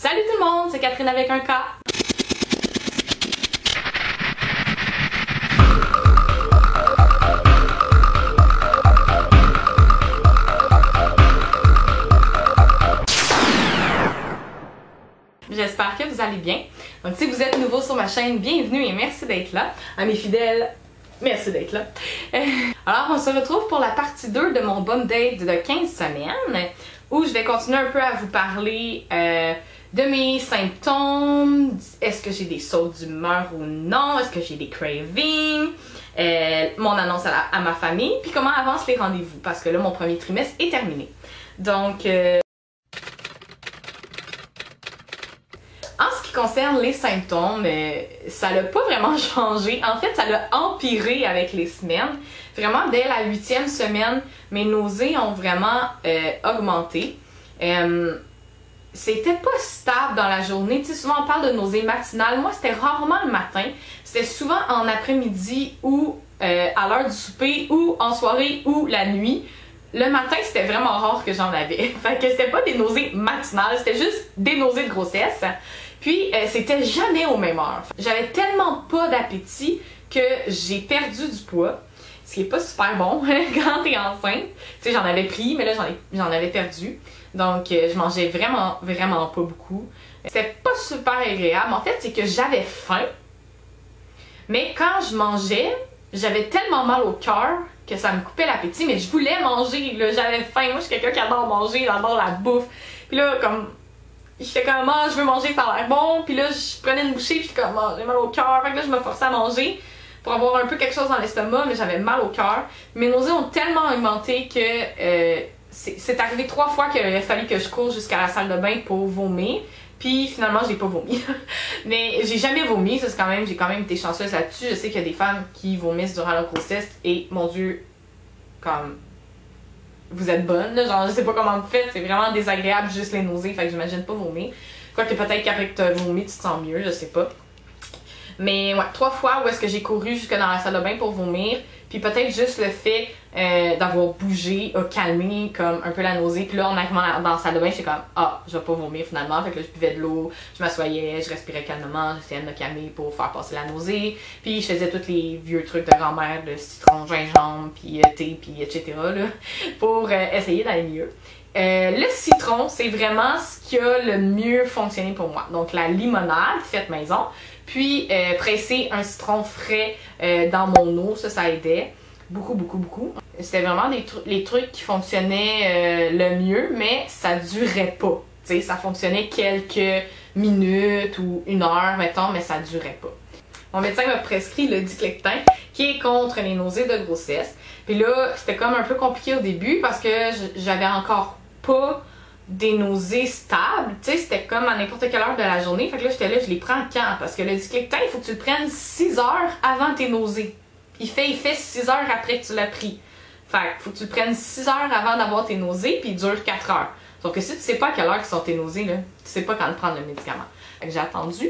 Salut tout le monde, c'est Catherine avec un K. J'espère que vous allez bien. Donc si vous êtes nouveau sur ma chaîne, bienvenue et merci d'être là. À mes fidèles, merci d'être là. Alors on se retrouve pour la partie 2 de mon bum date de 15 semaines où je vais continuer un peu à vous parler de mes symptômes. Est-ce que j'ai des sautes d'humeur ou non? Est-ce que j'ai des cravings? Mon annonce à ma famille. Puis comment avancent les rendez-vous? Parce que là, mon premier trimestre est terminé. Donc... En ce qui concerne les symptômes, ça n'a pas vraiment changé. En fait, ça l'a empiré avec les semaines. Vraiment, dès la 8e semaine, mes nausées ont vraiment augmenté. C'était pas stable dans la journée. Tu sais, souvent on parle de nausées matinales. Moi, c'était rarement le matin. C'était souvent en après-midi ou à l'heure du souper ou en soirée ou la nuit. Le matin, c'était vraiment rare que j'en avais. Fait que c'était pas des nausées matinales, c'était juste des nausées de grossesse. Puis, c'était jamais aux mêmes heures. J'avais tellement pas d'appétit que j'ai perdu du poids. Ce qui est pas super bon quand t'es enceinte. Tu sais, j'en avais pris, mais là, j'en avais perdu. Donc, je mangeais vraiment pas beaucoup. C'était pas super agréable. En fait, c'est que j'avais faim. Mais quand je mangeais, j'avais tellement mal au cœur que ça me coupait l'appétit. Mais je voulais manger, là. J'avais faim. Moi, je suis quelqu'un qui adore manger, j'adore la bouffe. Puis là, comme... J'étais comme, ah, je veux manger, ça a l'air bon. Puis là, je prenais une bouchée, puis j'étais comme, ah, j'ai mal au cœur. Fait que là, je me forçais à manger pour avoir un peu quelque chose dans l'estomac, mais j'avais mal au cœur. Mes nausées ont tellement augmenté que c'est arrivé 3 fois qu'il a fallu que je cours jusqu'à la salle de bain pour vomir. Puis finalement, j'ai pas vomi. Mais j'ai jamais vomi, ça c'est quand même, j'ai quand même été chanceuse là-dessus. Je sais qu'il y a des femmes qui vomissent durant leur grossesse et mon Dieu, comme... Vous êtes bonne, là, genre je sais pas comment vous faites, c'est vraiment désagréable juste les nausées, fait que j'imagine pas vomir. Quoique peut-être qu'après que t'as vomi, tu te sens mieux, je sais pas. Mais ouais, 3 fois où est-ce que j'ai couru jusque dans la salle de bain pour vomir, puis peut-être juste le fait d'avoir bougé a calmé comme un peu la nausée. Puis là, en arrivant dans la salle de bain, j'étais comme ah, je vais pas vomir finalement. Fait que là, je buvais de l'eau, je m'assoyais, je respirais calmement, j'essayais de me calmer pour faire passer la nausée. Puis je faisais tous les vieux trucs de grand-mère, de citron, gingembre, puis thé, puis etc. là, pour essayer d'aller mieux. Le citron, c'est vraiment ce qui a le mieux fonctionné pour moi. Donc la limonade faite maison, puis presser un citron frais dans mon eau, ça aidait beaucoup. C'était vraiment les trucs qui fonctionnaient le mieux, mais ça durait pas. Tu sais, ça fonctionnait quelques minutes ou 1 heure, mettons, mais ça durait pas. Mon médecin m'a prescrit le Diclectin, qui est contre les nausées de grossesse. Puis là, c'était comme un peu compliqué au début parce que j'avais encore pas des nausées stables. Tu sais, c'était comme à n'importe quelle heure de la journée. Fait que là, j'étais là, je les prends quand? Parce que le Diclectin, il faut que tu le prennes 6 heures avant tes nausées. Il fait 6 heures après que tu l'as pris. Fait que faut que tu le prennes 6 heures avant d'avoir tes nausées, puis il dure 4 heures. Sauf que si tu sais pas à quelle heure sont tes nausées, là, tu sais pas quand prendre le médicament. Fait que j'ai attendu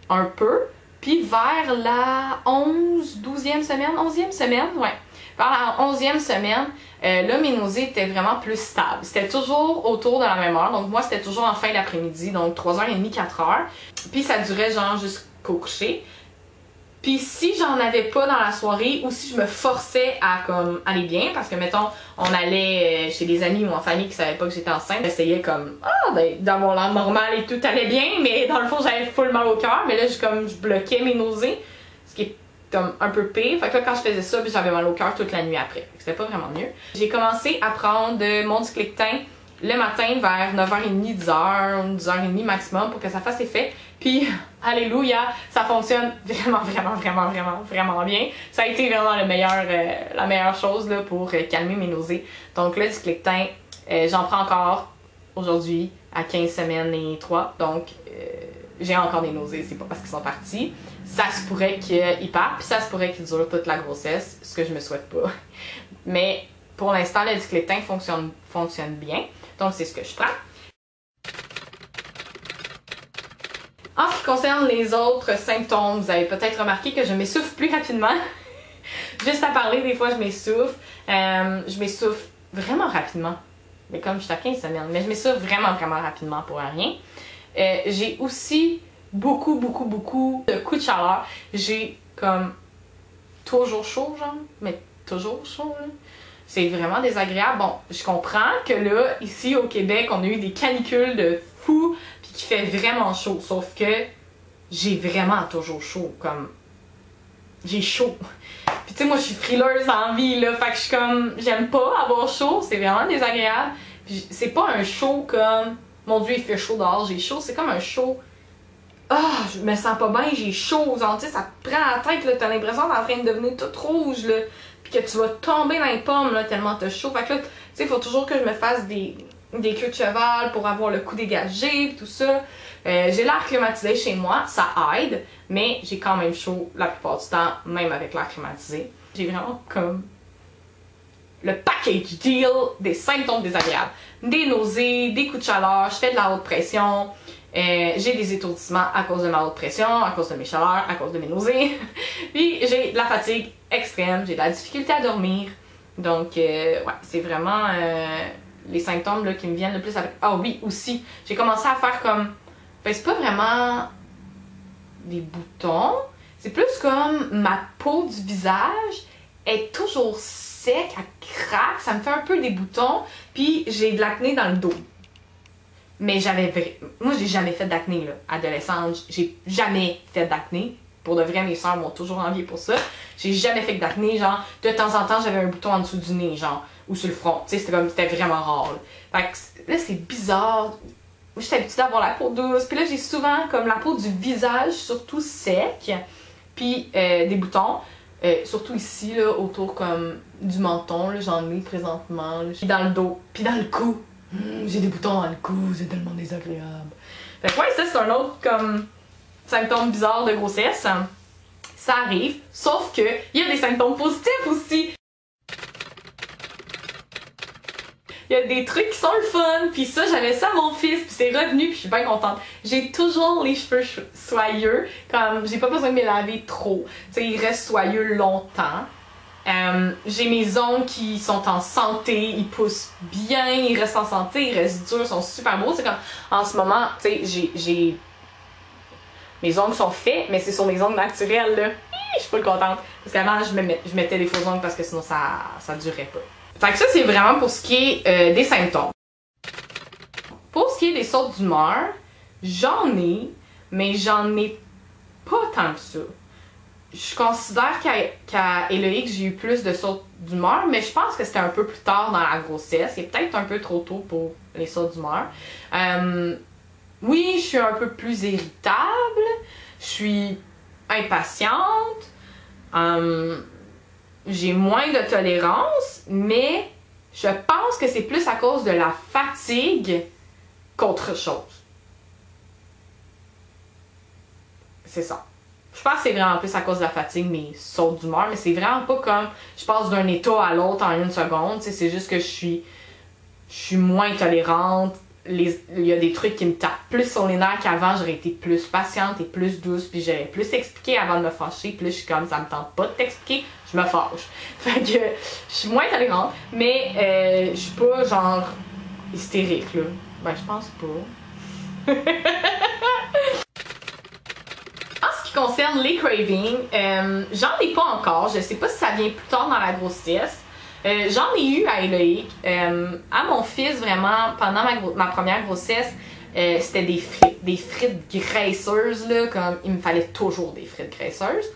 un peu, puis vers la 12e semaine, 11e semaine, ouais. Vers la 11e semaine, là, mes nausées étaient vraiment plus stables. C'était toujours autour de la même heure. Donc, moi, c'était toujours en fin d'après-midi. Donc, 3h30, 4h. Puis, ça durait genre jusqu'au coucher. Puis, si j'en avais pas dans la soirée ou si je me forçais à comme aller bien, parce que, mettons, on allait chez des amis ou en famille qui savaient pas que j'étais enceinte, j'essayais comme, d'avoir l'air normal et tout allait bien, mais dans le fond, j'avais full mal au cœur. Mais là, je bloquais mes nausées, ce qui est comme un peu pire. Fait que là, quand je faisais ça, j'avais mal au cœur toute la nuit après. C'était pas vraiment mieux. J'ai commencé à prendre mon Diclectin le matin vers 9h30, 10h, 10h30 maximum pour que ça fasse effet. Puis, alléluia, ça fonctionne vraiment bien. Ça a été vraiment la meilleure chose là, pour calmer mes nausées. Donc le Diclectin, j'en prends encore aujourd'hui à 15 semaines et 3. Donc, j'ai encore des nausées, c'est pas parce qu'ils sont partis. Ça se pourrait qu'ils partent, puis ça se pourrait qu'ils durent toute la grossesse, ce que je me souhaite pas. Mais pour l'instant, le Diclectin fonctionne bien. Donc, c'est ce que je prends. En ce qui concerne les autres symptômes, vous avez peut-être remarqué que je m'essouffle plus rapidement. Juste à parler, des fois, je m'essouffle. Je m'essouffle vraiment rapidement. Mais comme je suis à 15 semaines, mais je m'essouffle vraiment rapidement pour rien. J'ai aussi beaucoup de coups de chaleur. J'ai comme toujours chaud, genre, mais toujours chaud, là. C'est vraiment désagréable. Bon, je comprends que là, ici au Québec, on a eu des canicules de fou, puis qu'il fait vraiment chaud. Sauf que j'ai vraiment toujours chaud, comme... J'ai chaud. Puis tu sais, moi, je suis frileuse en vie, là, fait que je suis comme... J'aime pas avoir chaud, c'est vraiment désagréable. Puis c'est pas un chaud comme... Mon Dieu, il fait chaud dehors, j'ai chaud. C'est comme un chaud... Ah, je me sens pas bien, j'ai chaud. Genre, tu sais, ça te prend la tête, là, t'as l'impression d'être en train de devenir toute rouge, là. Puis que tu vas tomber dans les pommes, là, tellement t'as chaud. Fait que là, tu sais, il faut toujours que je me fasse des queues de cheval pour avoir le cou dégagé, pis tout ça. J'ai l'air climatisé chez moi, ça aide, mais j'ai quand même chaud la plupart du temps, même avec l'air climatisé. J'ai vraiment comme le package deal des symptômes désagréables. Des nausées, des coups de chaleur, je fais de la haute pression, j'ai des étourdissements à cause de ma haute pression, à cause de mes chaleurs, à cause de mes nausées. Puis j'ai de la fatigue extrême, j'ai de la difficulté à dormir. Donc, ouais, c'est vraiment les symptômes là, qui me viennent le plus avec... Ah oui, aussi, j'ai commencé à faire comme... Ben, c'est pas vraiment des boutons, c'est plus comme ma peau du visage est toujours sec, elle craque, ça me fait un peu des boutons, puis j'ai de l'acné dans le dos. Mais moi, j'ai jamais fait d'acné, là. Adolescente, j'ai jamais fait d'acné. Pour de vrai, mes soeurs m'ont toujours envié pour ça. J'ai jamais fait d'acné, genre, de temps en temps, j'avais un bouton en dessous du nez, genre, ou sur le front. Tu sais, c'était vraiment rare, là. Fait que là, c'est bizarre. Moi, j'étais habituée d'avoir la peau douce. Puis là, j'ai souvent, comme, la peau du visage, surtout sec. Puis des boutons. Surtout ici, là, autour, comme, du menton, là, j'en ai présentement. Là. Puis dans le dos. Puis dans le cou. J'ai des boutons dans le cou, c'est tellement désagréable. Fait que ouais, ça c'est un autre comme symptôme bizarre de grossesse. Ça arrive, sauf que il y a des symptômes positifs aussi. Il y a des trucs qui sont le fun, puis ça j'avais ça à mon fils, puis c'est revenu, puis je suis bien contente. J'ai toujours les cheveux soyeux, comme j'ai pas besoin de me laver trop. Tu sais, ils restent soyeux longtemps. J'ai mes ongles qui sont en santé, ils poussent bien, ils restent en santé, ils restent durs, ils sont super beaux. C'est comme, en ce moment, tu sais, j'ai... Mes ongles sont faits, mais c'est sur mes ongles naturels, là. Je suis pas contente. Parce qu'avant, je mettais des faux ongles parce que sinon, ça durait pas. Fait que ça, c'est vraiment pour ce qui est des symptômes. Pour ce qui est des sautes d'humeur, j'en ai, mais j'en ai pas tant que ça. Je considère qu'à Héloïque, j'ai eu plus de sautes d'humeur, mais je pense que c'était un peu plus tard dans la grossesse. C'est peut-être un peu trop tôt pour les sautes d'humeur. Oui, je suis un peu plus irritable. Je suis impatiente. J'ai moins de tolérance, mais je pense que c'est plus à cause de la fatigue qu'autre chose. C'est ça. Je pense que c'est vraiment plus à cause de la fatigue, mes sautes d'humeur, mais c'est vraiment pas comme je passe d'un état à l'autre en une seconde. C'est juste que je suis moins tolérante. Il y a des trucs qui me tapent plus sur les nerfs qu'avant. J'aurais été plus patiente et plus douce, puis j'aurais plus expliqué avant de me fâcher. Puis là, je suis comme, ça me tente pas de t'expliquer, je me fâche. Fait que je suis moins tolérante, mais je suis pas genre hystérique, là. Ben, je pense pas. Concerne les cravings, j'en ai pas encore. Je sais pas si ça vient plus tard dans la grossesse. J'en ai eu à Héloïque. À mon fils, vraiment, pendant ma première grossesse, c'était des frites graisseuses, là, comme il me fallait toujours des frites graisseuses.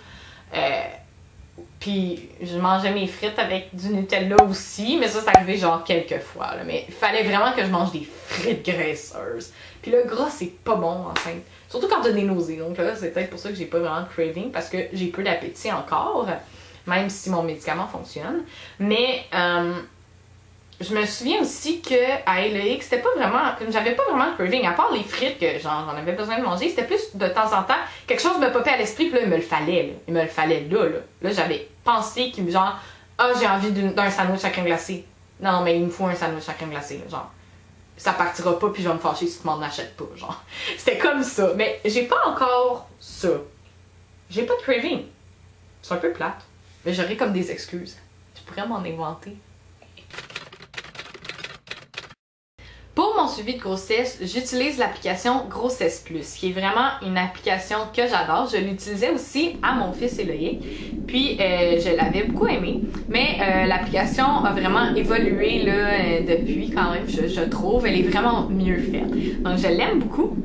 Puis je mangeais mes frites avec du Nutella aussi, mais ça arrivait genre quelques fois. Là. Mais il fallait vraiment que je mange des frites graisseuses. Puis le gras, c'est pas bon enceinte. Surtout quand t'as des nausées. Donc là, c'est peut-être pour ça que j'ai pas vraiment de craving, parce que j'ai peu d'appétit encore, même si mon médicament fonctionne. Mais je me souviens aussi qu'à Héloïque, c'était pas vraiment... J'avais pas vraiment de craving, à part les frites que genre j'en avais besoin de manger. C'était plus de temps en temps, quelque chose me popait à l'esprit, puis là, il me le fallait. Là. Il me le fallait là. Là, j'avais pensé qu'il me genre, ah, j'ai envie d'un sandwich à crème glacée. Non, mais il me faut un sandwich à crème glacée, là, genre. Ça partira pas, puis je vais me fâcher si tu m'en achètes pas, genre. C'était comme ça. Mais j'ai pas encore ça. J'ai pas de craving. C'est un peu plate. Mais j'aurais comme des excuses. Je pourrais m'en inventer. Pour mon suivi de grossesse, j'utilise l'application Grossesse Plus, qui est vraiment une application que j'adore. Je l'utilisais aussi à mon fils Eloïc, puis je l'avais beaucoup aimé. Mais l'application a vraiment évolué là, depuis quand même, je trouve. Elle est vraiment mieux faite. Donc je l'aime beaucoup.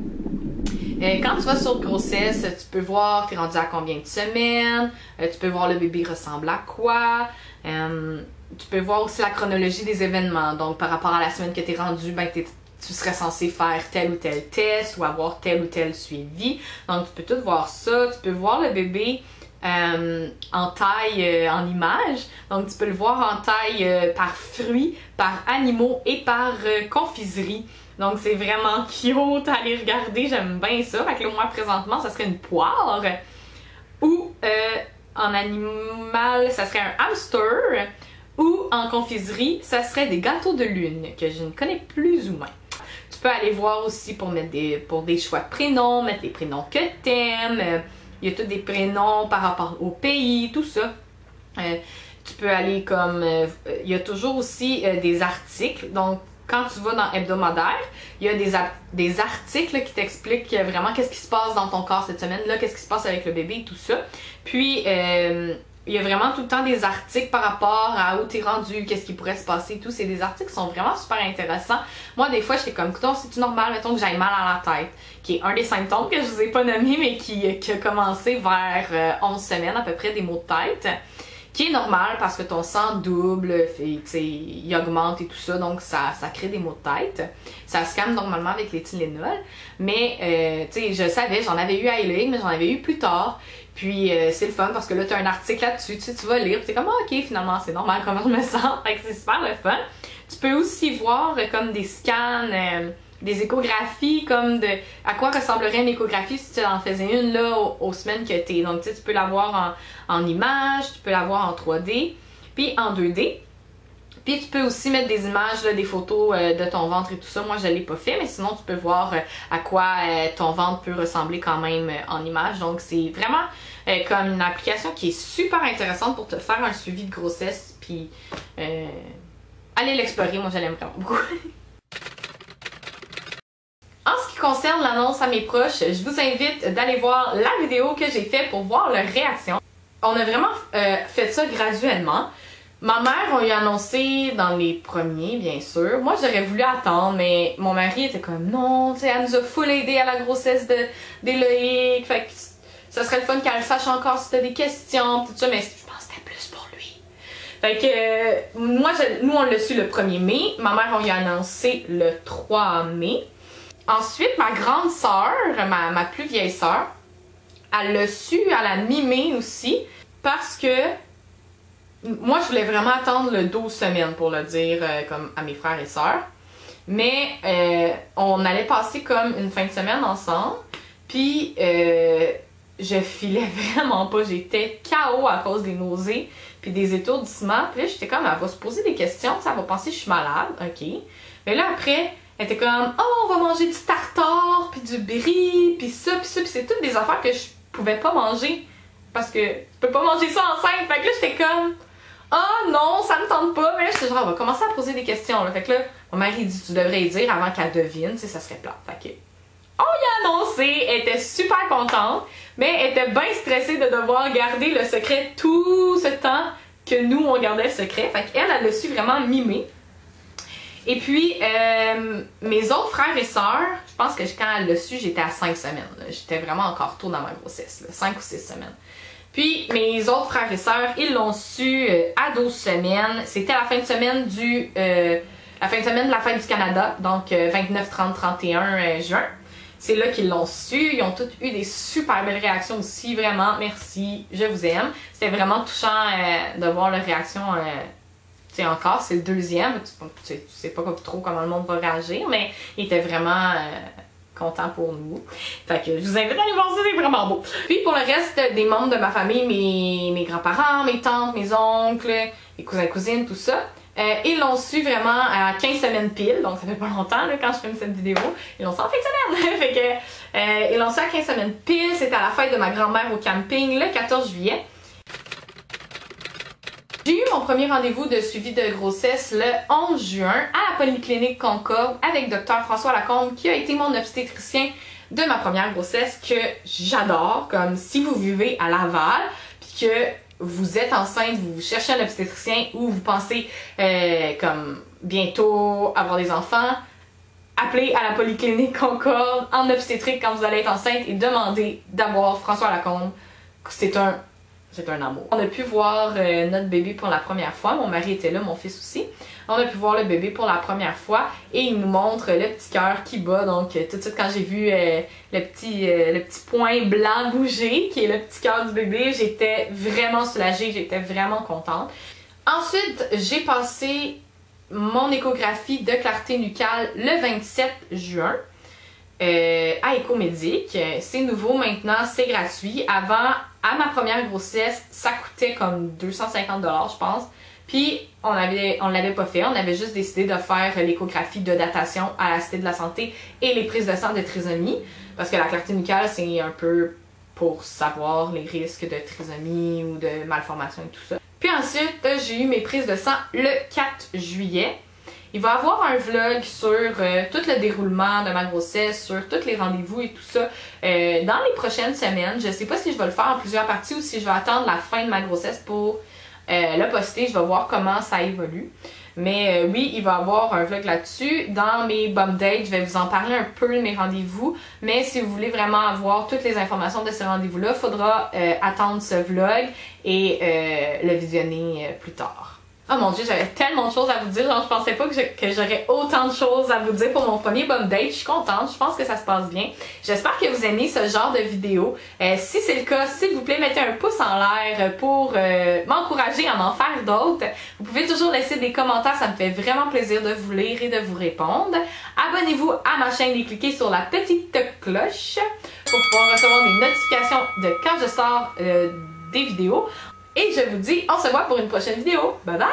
Quand tu vas sur grossesse, tu peux voir t'es rendu à combien de semaines, tu peux voir le bébé ressemble à quoi, tu peux voir aussi la chronologie des événements. Donc par rapport à la semaine que t'es rendu, ben tu serais censé faire tel ou tel test ou avoir tel ou tel suivi. Donc tu peux tout voir ça, tu peux voir le bébé en taille, en image. Donc tu peux le voir en taille par fruits, par animaux et par confiserie. Donc c'est vraiment cute à aller regarder, j'aime bien ça. Fait que là, moi présentement, ça serait une poire. Ou en animal, ça serait un hamster. Ou en confiserie, ça serait des gâteaux de lune, que je ne connais plus ou moins. Tu peux aller voir aussi pour mettre pour des choix de prénoms, mettre les prénoms que t'aimes. Il y a tous des prénoms par rapport au pays, tout ça. Tu peux aller comme... il y a toujours aussi des articles. Donc, quand tu vas dans hebdomadaire, il y a des articles qui t'expliquent vraiment qu'est-ce qui se passe dans ton corps cette semaine-là, qu'est-ce qui se passe avec le bébé et tout ça. Puis, il y a vraiment tout le temps des articles par rapport à où t'es rendu, qu'est-ce qui pourrait se passer et tout. C'est des articles qui sont vraiment super intéressants. Moi, des fois, j'étais comme, écoute, c'est-tu normal, mettons que j'aille mal à la tête, qui est un des symptômes que je vous ai pas nommé, mais qui a commencé vers 11 semaines à peu près, des maux de tête. Qui est normal parce que ton sang double, il augmente et tout ça, donc ça crée des maux de tête. Ça se calme normalement avec les Tylenol. Mais, tu sais, je savais, j'en avais eu à Eloïc, mais j'en avais eu plus tard. Puis, c'est le fun parce que là, tu as un article là-dessus, tu vas lire, puis t'es comme, ah, ok, finalement, c'est normal comment je me sens. Fait que c'est super le fun. Tu peux aussi voir comme des scans, des échographies, comme de à quoi ressemblerait une échographie si tu en faisais une là aux semaines que t'es. Donc, tu sais, tu peux l'avoir en image, tu peux l'avoir en 3D, puis en 2D. Puis tu peux aussi mettre des images, là, des photos de ton ventre et tout ça. Moi, je l'ai pas fait, mais sinon, tu peux voir à quoi ton ventre peut ressembler quand même en image. Donc, c'est vraiment comme une application qui est super intéressante pour te faire un suivi de grossesse. Puis, allez l'explorer. Moi, je l'aime vraiment beaucoup. En ce qui concerne l'annonce à mes proches, je vous invite d'aller voir la vidéo que j'ai faite pour voir leur réaction. On a vraiment fait ça graduellement. Ma mère, on lui a annoncé dans les premiers, bien sûr. Moi, j'aurais voulu attendre, mais mon mari était comme non, tu sais, elle nous a full aidé à la grossesse d'Eloïc. Fait que ça serait le fun qu'elle sache encore si t'as des questions, tout ça, mais je pense que c'était plus pour lui. Fait que nous, on l'a su le 1er mai. Ma mère, on lui a annoncé le 3 mai. Ensuite, ma grande sœur, ma plus vieille sœur, elle l'a su à la mi-mai aussi, parce que moi, je voulais vraiment attendre le 12 semaines pour le dire comme à mes frères et sœurs. Mais on allait passer comme une fin de semaine ensemble. Puis je filais vraiment pas. J'étais KO à cause des nausées puis des étourdissements. Puis là, j'étais comme, elle va se poser des questions. Ça va penser que je suis malade. OK. Mais là, après, elle était comme, oh, on va manger du tartare, puis du brie, puis ça. Puis c'est toutes des affaires que je pouvais pas manger. Parce que tu peux pas manger ça enceinte. Fait que là, j'étais comme... Ah non, ça me tente pas, mais là, j'étais genre, on va commencer à poser des questions. Là. Fait que là, mon mari dit, tu devrais y dire avant qu'elle devine, tu sais, ça serait plate. Fait que, on y a annoncé, elle était super contente, mais elle était bien stressée de devoir garder le secret tout ce temps que nous, on gardait le secret. Fait qu'elle, elle l'a su vraiment mi-mai. Et puis, mes autres frères et sœurs, je pense que quand elle l'a su, j'étais à 5 semaines. J'étais vraiment encore tôt dans ma grossesse, là, 5 ou 6 semaines. Puis, mes autres frères et sœurs, ils l'ont su à 12 semaines. C'était la fin de semaine la fin de semaine de la fête du Canada, donc 29, 30, 31 juin. C'est là qu'ils l'ont su. Ils ont toutes eu des super belles réactions aussi. Vraiment, merci, je vous aime. C'était vraiment touchant de voir leur réaction. Tu sais, encore, c'est le deuxième. Tu sais pas trop comment le monde va réagir, mais ils étaient vraiment... content pour nous. Fait que je vous invite à aller voir ça, c'est vraiment beau. Puis pour le reste des membres de ma famille, mes grands-parents, mes tantes, mes oncles, mes cousins, cousines, tout ça, ils l'ont su vraiment à 15 semaines pile, donc ça fait pas longtemps là, quand je filme cette vidéo. Ils l'ont su en fin de semaine! Fait que ils l'ont su à 15 semaines pile, c'était à la fête de ma grand-mère au camping le 14 juillet. J'ai eu mon premier rendez-vous de suivi de grossesse le 11 juin à la Polyclinique Concorde avec Dr. François Lacombe qui a été mon obstétricien de ma première grossesse que j'adore. Comme si vous vivez à Laval puis que vous êtes enceinte, vous cherchez un obstétricien ou vous pensez comme bientôt avoir des enfants, appelez à la Polyclinique Concorde en obstétrique quand vous allez être enceinte et demandez d'avoir François Lacombe. C'est un amour. On a pu voir notre bébé pour la première fois. Mon mari était là, mon fils aussi. On a pu voir le bébé pour la première fois et il nous montre le petit cœur qui bat. Donc tout de suite quand j'ai vu le petit point blanc bouger qui est le petit cœur du bébé, j'étais vraiment soulagée, j'étais vraiment contente. Ensuite, j'ai passé mon échographie de clarté nucale le 27 juin. À Écomédic. C'est nouveau maintenant, c'est gratuit. Avant, à ma première grossesse, ça coûtait comme 250 $, je pense. Puis on l'avait pas fait, on avait juste décidé de faire l'échographie de datation à la Cité de la Santé et les prises de sang de trisomie. Parce que la clarté nucale, c'est un peu pour savoir les risques de trisomie ou de malformation et tout ça. Puis ensuite, j'ai eu mes prises de sang le 4 juillet. Il va y avoir un vlog sur tout le déroulement de ma grossesse, sur tous les rendez-vous et tout ça dans les prochaines semaines. Je sais pas si je vais le faire en plusieurs parties ou si je vais attendre la fin de ma grossesse pour le poster. Je vais voir comment ça évolue. Mais oui, il va y avoir un vlog là-dessus. Dans mes bum dates, je vais vous en parler un peu de mes rendez-vous. Mais si vous voulez vraiment avoir toutes les informations de ces rendez-vous-là, il faudra attendre ce vlog et le visionner plus tard. Oh mon dieu, j'avais tellement de choses à vous dire, genre je pensais pas que j'aurais autant de choses à vous dire pour mon premier bum date. Je suis contente, je pense que ça se passe bien. J'espère que vous aimez ce genre de vidéo. Si c'est le cas, s'il vous plaît, mettez un pouce en l'air pour m'encourager à en faire d'autres. Vous pouvez toujours laisser des commentaires, ça me fait vraiment plaisir de vous lire et de vous répondre. Abonnez-vous à ma chaîne et cliquez sur la petite cloche pour pouvoir recevoir des notifications de quand je sors des vidéos. Et je vous dis, on se voit pour une prochaine vidéo. Bye bye!